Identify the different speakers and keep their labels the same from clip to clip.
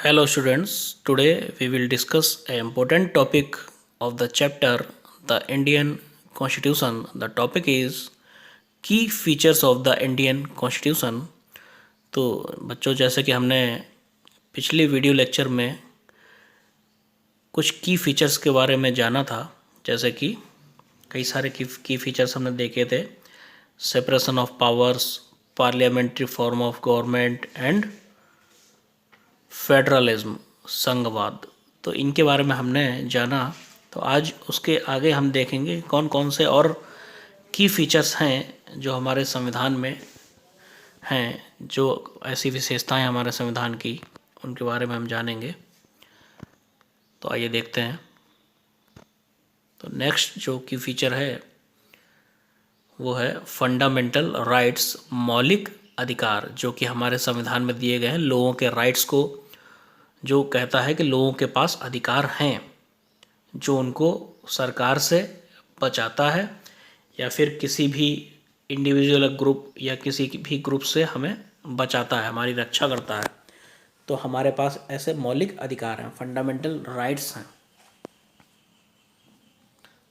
Speaker 1: Hello students, today we will discuss an important topic of the chapter the Indian Constitution. The topic is key features of the Indian Constitution. तो बच्चों जैसे कि हमने पिछली video lecture में कुछ की फीचर्स के बारे में जाना था, जैसे कि कई सारे की फीचर्स हमने देखे थे, separation of powers, parliamentary form of government and federalism, संघवाद। तो इनके बारे में हमने जाना। तो आज उसके आगे हम देखेंगे कौन कौन से और की फीचर्स हैं जो हमारे संविधान में हैं, जो ऐसी विशेषताएं हमारे संविधान की, उनके बारे में हम जानेंगे। तो आइए देखते हैं। तो नेक्स्ट जो की फीचर है वो है फंडामेंटल राइट्स, मौलिक अधिकार, जो कि हमारे संविधान में दिए गए हैं। लोगों के राइट्स को जो कहता है कि लोगों के पास अधिकार हैं जो उनको सरकार से बचाता है या फिर किसी भी इंडिविजुअल ग्रुप या किसी भी ग्रुप से हमें बचाता है, हमारी रक्षा करता है। तो हमारे पास ऐसे मौलिक अधिकार हैं, फंडामेंटल राइट्स हैं।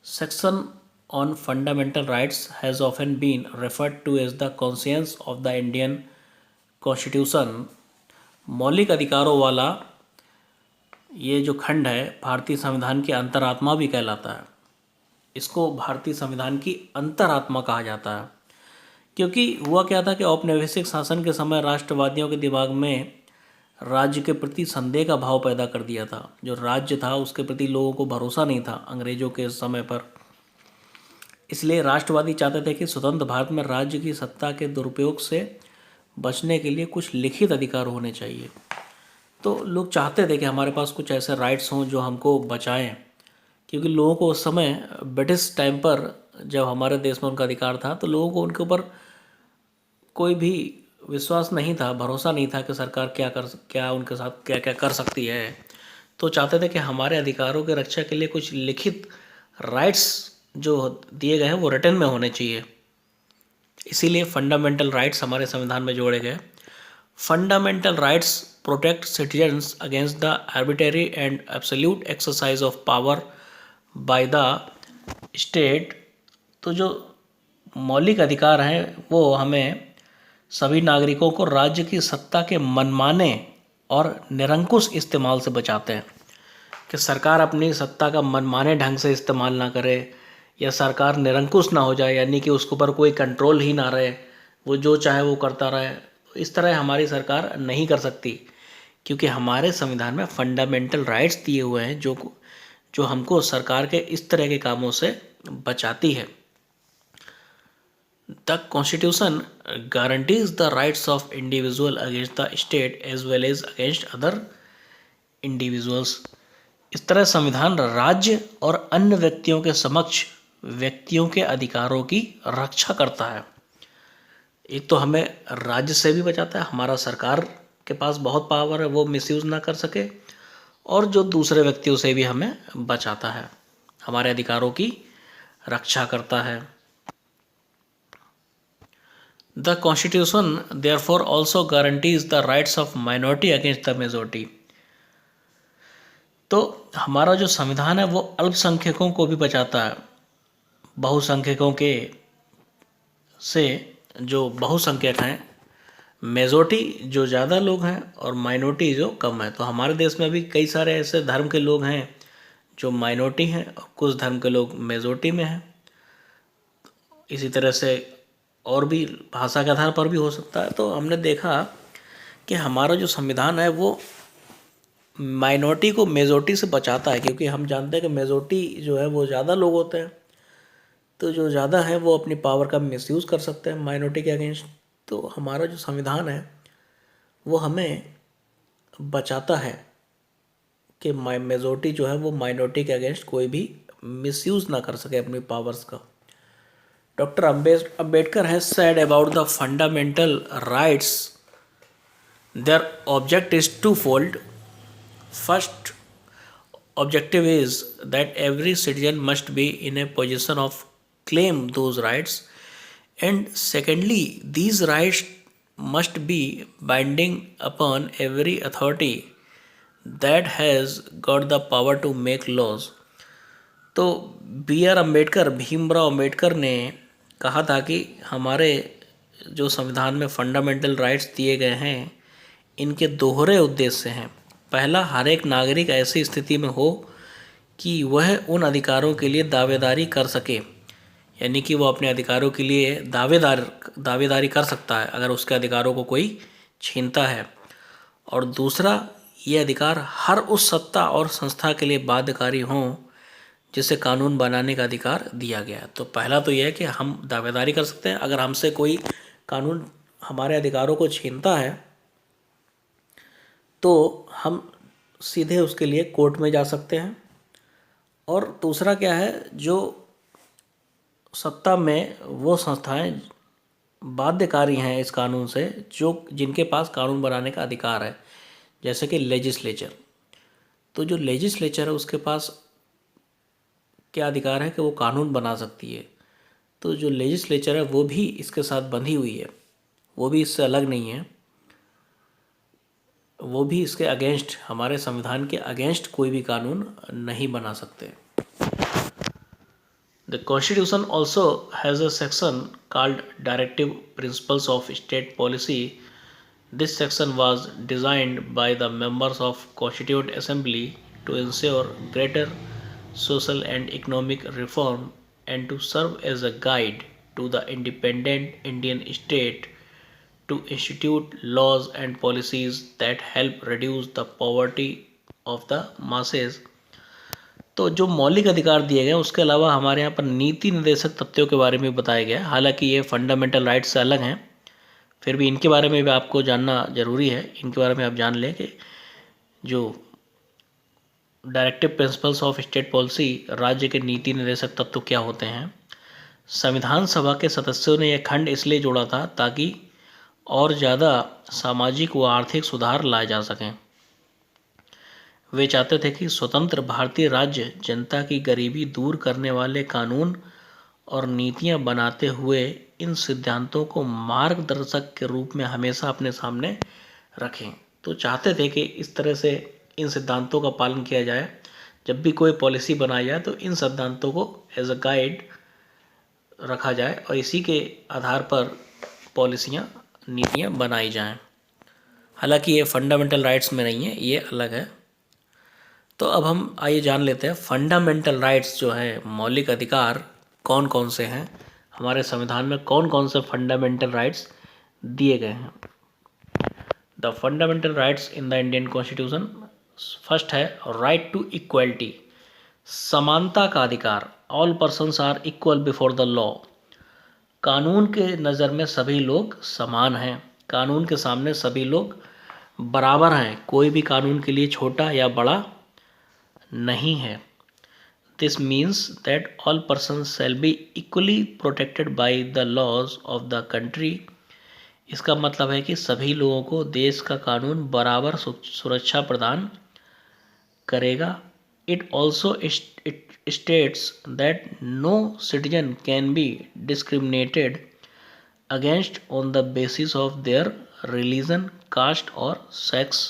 Speaker 1: Section on fundamental rights has often been referred to as the conscience of the Indian constitution. मौलिक अधिकारों वाला ये जो खंड है भारतीय संविधान की अंतरात्मा भी कहलाता है। इसको भारतीय संविधान की अंतरात्मा कहा जाता है, क्योंकि हुआ क्या था कि औपनिवेशिक शासन के समय राष्ट्रवादियों के दिमाग में राज्य के प्रति संदेह का भाव पैदा कर दिया था। जो राज्य था उसके प्रति लोगों को भरोसा नहीं था अंग्रेजों के समय पर। इसलिए राष्ट्रवादी चाहते थे कि स्वतंत्र भारत में राज्य की सत्ता के दुरुपयोग से बचने के लिए कुछ लिखित अधिकार होने चाहिए। तो लोग चाहते थे कि हमारे पास कुछ ऐसे राइट्स हों जो हमको बचाएं, क्योंकि लोगों को उस समय ब्रिटिश टाइम पर जब हमारे देश में उनका अधिकार था तो लोगों को उनके ऊपर कोई भी विश्वास नहीं था, भरोसा नहीं था कि सरकार क्या उनके साथ क्या क्या कर सकती है। तो चाहते थे कि हमारे अधिकारों की रक्षा के लिए कुछ लिखित राइट्स जो दिए गए हैं वो रिटन में होने चाहिए। इसीलिए फंडामेंटल राइट्स हमारे संविधान में जोड़े गए। Fundamental rights protect citizens against the arbitrary and absolute exercise of power bye the state. तो जो मौलिक अधिकार हैं वो हमें सभी नागरिकों को राज्य की सत्ता के मनमाने और निरंकुश इस्तेमाल से बचाते हैं, कि सरकार अपनी सत्ता का मनमाने ढंग से इस्तेमाल ना करे या सरकार निरंकुश ना हो जाए, यानी कि उसके ऊपर कोई कंट्रोल ही ना रहे, वो जो चाहे वो करता रहे। इस तरह हमारी सरकार नहीं कर सकती, क्योंकि हमारे संविधान में फंडामेंटल राइट्स दिए हुए हैं जो हमको सरकार के इस तरह के कामों से बचाती है। The constitution guarantees the rights of individual against the state as well as against other individuals. इस तरह संविधान राज्य और अन्य व्यक्तियों के समक्ष व्यक्तियों के अधिकारों की रक्षा करता है। एक तो हमें राज्य से भी बचाता है, हमारा सरकार के पास बहुत पावर है, वो मिसयूज़ ना कर सके, और जो दूसरे व्यक्तियों से भी हमें बचाता है, हमारे अधिकारों की रक्षा करता है। The constitution therefore also guarantees the rights of minority against the majority. तो हमारा जो संविधान है वो अल्पसंख्यकों को भी बचाता है। बहुसंख्यकों के से जो बहुसंख्यक हैं, मेजॉरिटी जो ज़्यादा लोग हैं और माइनॉरिटी जो कम है। तो हमारे देश में भी कई सारे ऐसे धर्म के लोग हैं जो माइनॉरिटी हैं और कुछ धर्म के लोग मेजॉरिटी में हैं। इसी तरह से और भी भाषा के आधार पर भी हो सकता है। तो हमने देखा कि हमारा जो संविधान है वो माइनॉरिटी को मेजॉरिटी से बचाता है, क्योंकि हम जानते हैं कि मेजॉरिटी जो है वो ज़्यादा लोग होते हैं, तो जो ज़्यादा है वो अपनी पावर का मिसयूज़ कर सकते हैं माइनॉरिटी के अगेंस्ट। तो हमारा जो संविधान है वो हमें बचाता है कि मेजॉरिटी जो है वो माइनॉरिटी के अगेंस्ट कोई भी मिसयूज़ ना कर सके अपनी पावर्स का। Doctor Ambedkar has said about the fundamental rights, their object is twofold. First objective is that every citizen must be in a position of claim those rights, and secondly these rights must be binding upon every authority that has got the power to make laws. तो B R Ambedkar, Bhimrao Ambedkar ने कहा था कि हमारे जो संविधान में fundamental rights दिए गए हैं, इनके दोहरे उद्देश्य हैं। पहला, हर एक नागरिक ऐसी स्थिति में हो कि वह उन अधिकारों के लिए दावेदारी कर सके, यानी कि वो अपने अधिकारों के लिए दावेदारी कर सकता है अगर उसके अधिकारों को कोई छीनता है। और दूसरा, ये अधिकार हर उस सत्ता और संस्था के लिए बाध्यकारी हों जिसे कानून बनाने का अधिकार दिया गया है। तो पहला तो यह है कि हम दावेदारी कर सकते हैं, अगर हमसे कोई कानून हमारे अधिकारों को छीनता है तो हम सीधे उसके लिए कोर्ट में जा सकते हैं। और दूसरा क्या है, जो सत्ता में वो संस्थाएं बाध्यकारी हैं इस कानून से, जो जिनके पास कानून बनाने का अधिकार है, जैसे कि लेजिस्लेचर। तो जो लेजिस्लेचर है उसके पास क्या अधिकार है कि वो कानून बना सकती है। तो जो लेजिस्लेचर है वो भी इसके साथ बंधी हुई है, वो भी इससे अलग नहीं है, वो भी इसके अगेंस्ट, हमारे संविधान के अगेंस्ट कोई भी कानून नहीं बना सकते। The Constitution also has a section called Directive Principles of State Policy. This section was designed by the members of Constituent Assembly to ensure greater social and economic reform and to serve as a guide to the independent Indian state to institute laws and policies that help reduce the poverty of the masses. तो जो मौलिक अधिकार दिए गए उसके अलावा हमारे यहाँ पर नीति निर्देशक तथ्यों के बारे में बताया गया है। हालांकि ये फंडामेंटल राइट्स से अलग हैं, फिर भी इनके बारे में भी आपको जानना ज़रूरी है। इनके बारे में आप जान लें कि जो directive principles of state policy, राज्य के नीति निर्देशक तत्व क्या होते हैं। संविधान सभा के सदस्यों ने यह खंड इसलिए जोड़ा था ताकि और ज़्यादा सामाजिक व आर्थिक सुधार लाए जा सकें। वे चाहते थे कि स्वतंत्र भारतीय राज्य जनता की गरीबी दूर करने वाले कानून और नीतियां बनाते हुए इन सिद्धांतों को मार्गदर्शक के रूप में हमेशा अपने सामने रखें। तो चाहते थे कि इस तरह से इन सिद्धांतों का पालन किया जाए, जब भी कोई पॉलिसी बनाई जाए तो इन सिद्धांतों को एज अ गाइड रखा जाए और इसी के आधार पर पॉलिसियाँ, नीतियाँ बनाई जाएं। हालांकि ये फंडामेंटल राइट्स में नहीं है, ये अलग है। तो अब हम आइए जान लेते हैं फंडामेंटल राइट्स जो है, मौलिक अधिकार कौन कौन से हैं, हमारे संविधान में कौन कौन से फंडामेंटल राइट्स दिए गए हैं। The fundamental rights in the Indian constitution, first है राइट टू इक्वलिटी, समानता का अधिकार। All persons are equal before the law, कानून के नज़र में सभी लोग समान हैं, कानून के सामने सभी लोग बराबर हैं, कोई भी कानून के लिए छोटा या बड़ा नहीं है। This means that all persons shall be equally protected by the laws of the country. इसका मतलब है कि सभी लोगों को देश का कानून बराबर सुरक्षा प्रदान करेगा। It also states that no citizen can be discriminated against on the basis of their religion, caste और sex।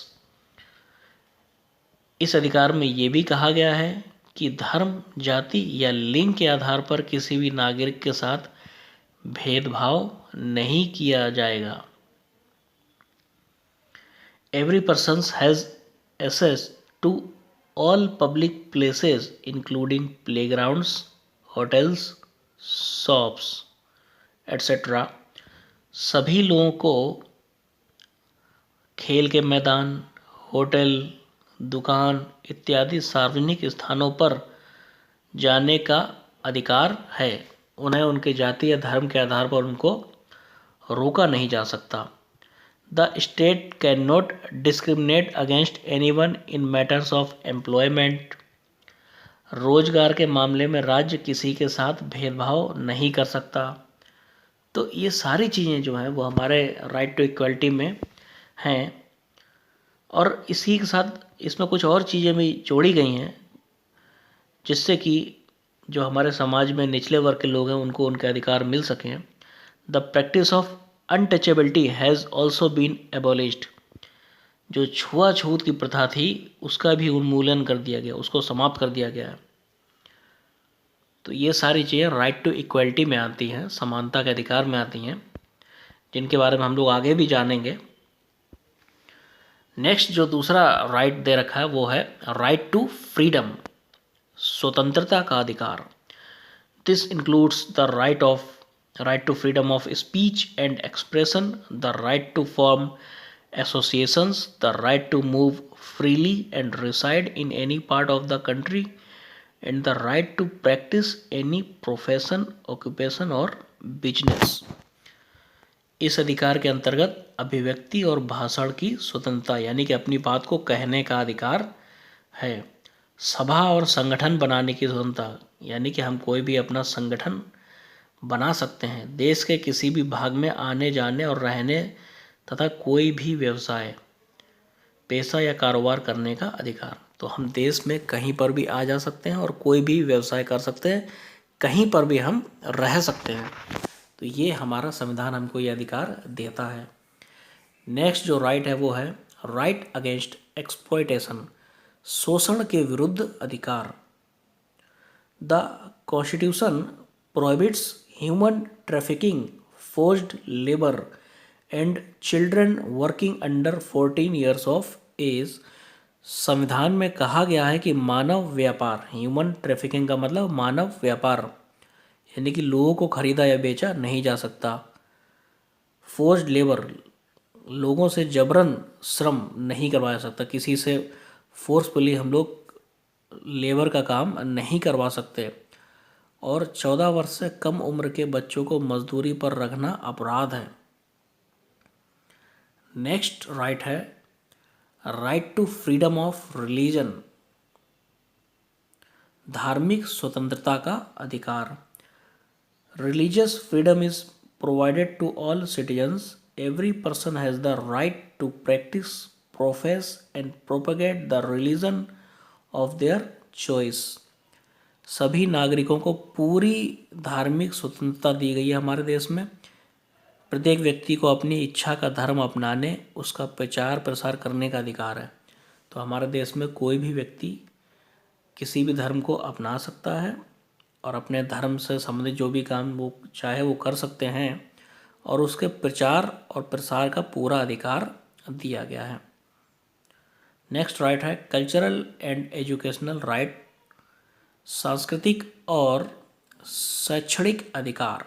Speaker 1: इस अधिकार में ये भी कहा गया है कि धर्म, जाति या लिंग के आधार पर किसी भी नागरिक के साथ भेदभाव नहीं किया जाएगा। Every person has access to all public places including playgrounds, hotels, shops, etc. सभी लोगों को खेल के मैदान, होटल, दुकान इत्यादि सार्वजनिक स्थानों पर जाने का अधिकार है। उन्हें उनके जाति या धर्म के आधार पर उनको रोका नहीं जा सकता। The state cannot discriminate against anyone in matters of employment। रोजगार के मामले में राज्य किसी के साथ भेदभाव नहीं कर सकता। तो ये सारी चीज़ें जो हैं वो हमारे राइट टू इक्वलिटी में हैं। और इसी के साथ इसमें कुछ और चीज़ें भी जोड़ी गई हैं जिससे कि जो हमारे समाज में निचले वर्ग के लोग हैं उनको उनके अधिकार मिल सकें। The practice of untouchability has also been abolished. जो छुआछूत की प्रथा थी उसका भी उन्मूलन कर दिया गया, उसको समाप्त कर दिया गया है। तो ये सारी चीज़ें राइट टू इक्वलिटी में आती हैं, समानता के अधिकार में आती हैं, जिनके बारे में हम लोग आगे भी जानेंगे। नेक्स्ट जो दूसरा राइट दे रखा है वो है राइट टू फ्रीडम, स्वतंत्रता का अधिकार। This includes the right to freedom of speech and expression, the right to form associations, the right to move freely and reside in any part of the country, and the right to practice any profession, occupation or business। इस अधिकार के अंतर्गत अभिव्यक्ति और भाषण की स्वतंत्रता यानी कि अपनी बात को कहने का अधिकार है। सभा और संगठन बनाने की स्वतंत्रता यानी कि हम कोई भी अपना संगठन बना सकते हैं। देश के किसी भी भाग में आने जाने और रहने तथा कोई भी व्यवसाय, पेशा या कारोबार करने का अधिकार। तो हम देश में कहीं पर भी आ जा सकते हैं और कोई भी व्यवसाय कर सकते हैं, कहीं पर भी हम रह सकते हैं। तो ये हमारा संविधान हमको ये अधिकार देता है। नेक्स्ट जो राइट है वो है राइट अगेंस्ट एक्सप्लॉयटेशन, शोषण के विरुद्ध अधिकार। The constitution prohibits human trafficking, forced labour and children working under 14 years of age. संविधान में कहा गया है कि मानव व्यापार, ह्यूमन ट्रैफिकिंग का मतलब मानव व्यापार यानी कि लोगों को खरीदा या बेचा नहीं जा सकता। फोर्स्ड लेबर, लोगों से जबरन श्रम नहीं करवाया सकता, किसी से फोर्सफुली हम लोग लेबर का काम नहीं करवा सकते। और 14 वर्ष से कम उम्र के बच्चों को मजदूरी पर रखना अपराध है। नेक्स्ट राइट है right to freedom of religion, धार्मिक स्वतंत्रता का अधिकार। Religious freedom is provided to all citizens. Every person has the right to practise, profess and propagate the religion of their choice. सभी नागरिकों को पूरी धार्मिक स्वतंत्रता दी गई है हमारे देश में। प्रत्येक व्यक्ति को अपनी इच्छा का धर्म अपनाने, उसका प्रचार प्रसार करने का अधिकार है। तो हमारे देश में कोई भी व्यक्ति किसी भी धर्म को अपना सकता है और अपने धर्म से संबंधित जो भी काम वो चाहे वो कर सकते हैं और उसके प्रचार और प्रसार का पूरा अधिकार दिया गया है। नेक्स्ट राइट है कल्चरल एंड एजुकेशनल राइट, सांस्कृतिक और शैक्षणिक अधिकार।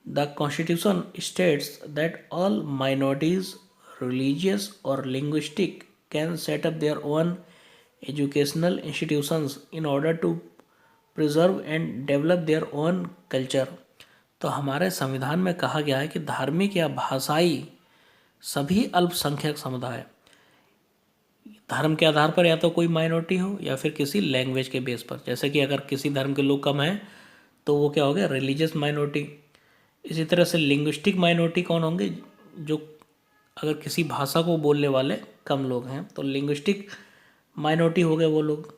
Speaker 1: The constitution states that all minorities, religious और linguistic can set up their own educational institutions in order to preserve and develop their own culture. तो हमारे संविधान में कहा गया है कि धार्मिक या भाषाई सभी अल्पसंख्यक समुदाय, धर्म के आधार पर या तो कोई माइनॉरिटी हो या फिर किसी लैंग्वेज के बेस पर, जैसे कि अगर किसी धर्म के लोग कम हैं तो वो क्या हो गया, रिलीजियस माइनॉरिटी। इसी तरह से लिंग्विस्टिक माइनॉरिटी कौन होंगे, जो अगर किसी भाषा को बोलने वाले कम लोग हैं तो लिंग्विस्टिक माइनॉरिटी हो गए वो लोग।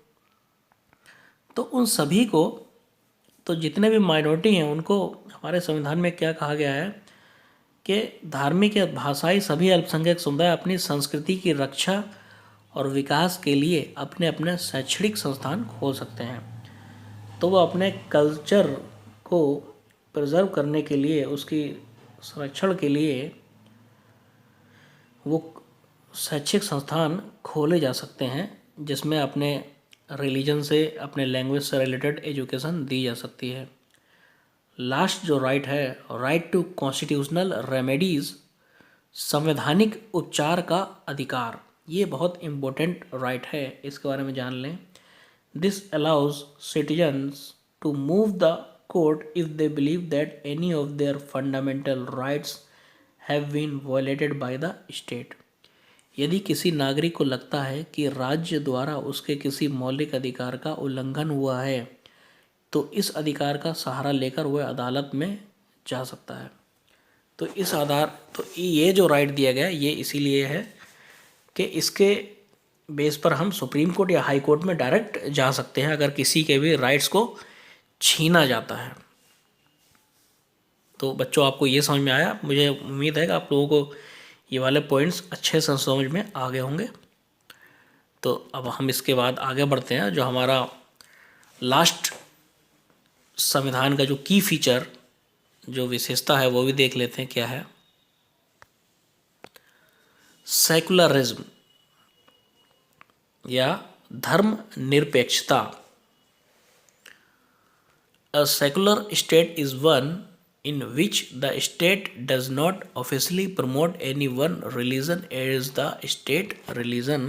Speaker 1: तो उन सभी को, तो जितने भी माइनॉरिटी हैं उनको हमारे संविधान में क्या कहा गया है कि धार्मिक या भाषाई सभी अल्पसंख्यक समुदाय अपनी संस्कृति की रक्षा और विकास के लिए अपने अपने शैक्षणिक संस्थान खोल सकते हैं। तो वो अपने कल्चर को प्रिजर्व करने के लिए, उसकी संरक्षण के लिए वो शैक्षिक संस्थान खोले जा सकते हैं जिसमें अपने रिलीजन से, अपने लैंग्वेज से रिलेटेड एजुकेशन दी जा सकती है। लास्ट जो राइट है राइट टू कॉन्स्टिट्यूशनल रेमेडीज़, संवैधानिक उपचार का अधिकार। ये बहुत इम्पोर्टेंट राइट है, इसके बारे में जान लें। This allows citizens to move the court if they believe that any of their fundamental rights have been violated by the state. यदि किसी नागरिक को लगता है कि राज्य द्वारा उसके किसी मौलिक अधिकार का उल्लंघन हुआ है तो इस अधिकार का सहारा लेकर वह अदालत में जा सकता है। तो इस आधार, तो ये जो राइट दिया गया ये इसीलिए है कि इसके बेस पर हम सुप्रीम कोर्ट या हाई कोर्ट में डायरेक्ट जा सकते हैं अगर किसी के भी राइट्स को छीना जाता है। तो बच्चों आपको ये समझ में आया, मुझे उम्मीद है कि आप लोगों को ये वाले पॉइंट्स अच्छे से समझ में आ गए होंगे। तो अब हम इसके बाद आगे बढ़ते हैं। जो हमारा लास्ट संविधान का जो की फीचर, जो विशेषता है, वो भी देख लेते हैं क्या है। सेकुलरिज्म या धर्म निरपेक्षता। A secular state is one in which the state does not officially promote any one religion as the state religion।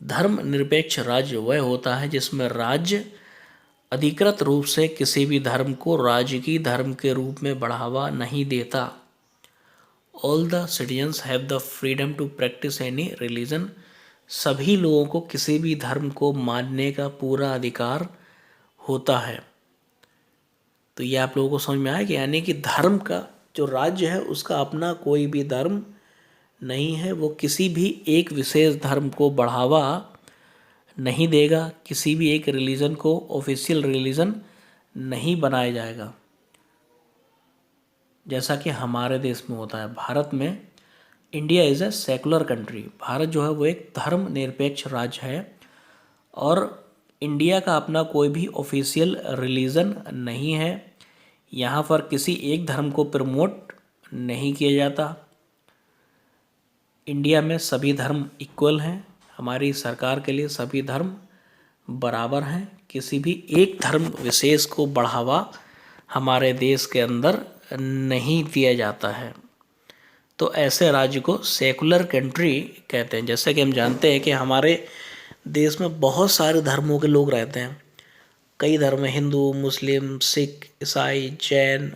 Speaker 1: धर्म निरपेक्ष राज्य वह होता है जिसमें राज्य अधिकृत रूप से किसी भी धर्म को राजकीय धर्म के रूप में बढ़ावा नहीं देता। All the citizens have the freedom to practise any religion. सभी लोगों को किसी भी धर्म को मानने का पूरा अधिकार होता है। तो ये आप लोगों को समझ में आया कि यानी कि धर्म का जो राज्य है उसका अपना कोई भी धर्म नहीं है, वो किसी भी एक विशेष धर्म को बढ़ावा नहीं देगा, किसी भी एक रिलीजन को ऑफिशियल रिलीजन नहीं बनाया जाएगा, जैसा कि हमारे देश में होता है। भारत में India is a secular country. Bharat जो है वो एक धर्म निरपेक्ष राज्य है और इंडिया का अपना कोई भी ऑफिशियल रिलीजन नहीं है। यहाँ पर किसी एक धर्म को प्रमोट नहीं किया जाता। इंडिया में सभी धर्म इक्वल हैं। हमारी सरकार के लिए सभी धर्म बराबर हैं। किसी भी एक धर्म विशेष को बढ़ावा हमारे देश के अंदर नहीं दिया जाता है। तो ऐसे राज्य को सेकुलर कंट्री कहते हैं। जैसे कि हम जानते हैं कि हमारे देश में बहुत सारे धर्मों के लोग रहते हैं। कई धर्म हैं, हिंदू, मुस्लिम, सिख, ईसाई, जैन।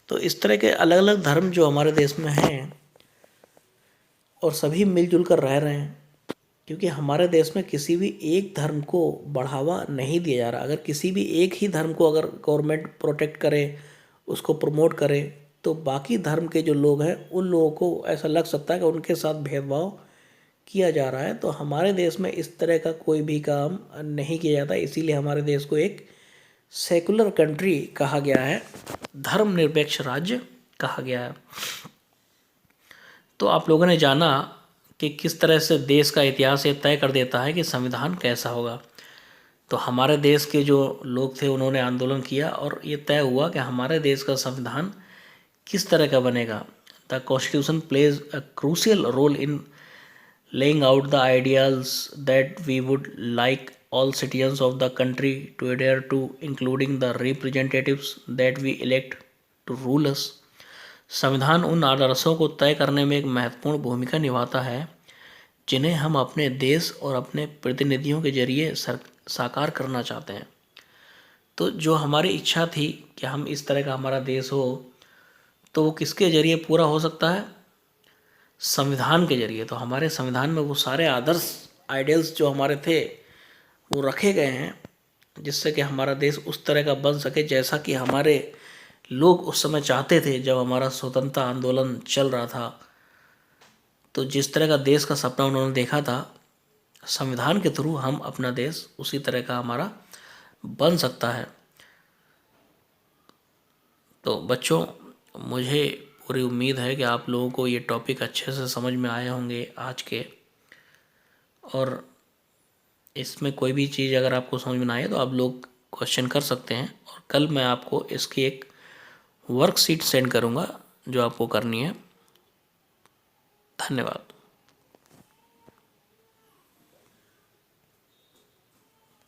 Speaker 1: तो इस तरह के अलग अलग धर्म जो हमारे देश में हैं और सभी मिलजुल कर रह रहे हैं, क्योंकि हमारे देश में किसी भी एक धर्म को बढ़ावा नहीं दिया जा रहा। अगर किसी भी एक ही धर्म को अगर गवर्नमेंट प्रोटेक्ट करे, उसको प्रमोट करे, तो बाकी धर्म के जो लोग हैं उन लोगों को ऐसा लग सकता है कि उनके साथ भेदभाव किया जा रहा है। तो हमारे देश में इस तरह का कोई भी काम नहीं किया जाता, इसीलिए हमारे देश को एक सेकुलर कंट्री कहा गया है, धर्मनिरपेक्ष राज्य कहा गया है। तो आप लोगों ने जाना कि किस तरह से देश का इतिहास ये तय कर देता है कि संविधान कैसा होगा। तो हमारे देश के जो लोग थे उन्होंने आंदोलन किया और ये तय हुआ कि हमारे देश का संविधान किस तरह का बनेगा। The constitution plays a crucial role in laying out the ideals that we would like all citizens of the country to adhere to, including the representatives that we elect to rule us। संविधान उन आदर्शों को तय करने में एक महत्वपूर्ण भूमिका निभाता है जिन्हें हम अपने देश और अपने प्रतिनिधियों के जरिए साकार करना चाहते हैं। तो जो हमारी इच्छा थी कि हम इस तरह का हमारा देश हो, तो वो किसके जरिए पूरा हो सकता है? संविधान के जरिए। तो हमारे संविधान में वो सारे आदर्श आइडियल्स जो हमारे थे वो रखे गए हैं, जिससे कि हमारा देश उस तरह का बन सके जैसा कि हमारे लोग उस समय चाहते थे जब हमारा स्वतंत्रता आंदोलन चल रहा था। तो जिस तरह का देश का सपना उन्होंने देखा था, संविधान के थ्रू हम अपना देश उसी तरह का हमारा बन सकता है। तो बच्चों, मुझे पूरी उम्मीद है कि आप लोगों को ये टॉपिक अच्छे से समझ में आए होंगे आज के, और इसमें कोई भी चीज़ अगर आपको समझ में ना आए तो आप लोग क्वेश्चन कर सकते हैं। और कल मैं आपको इसकी एक वर्कशीट सेंड करूँगा जो आपको करनी है। धन्यवाद।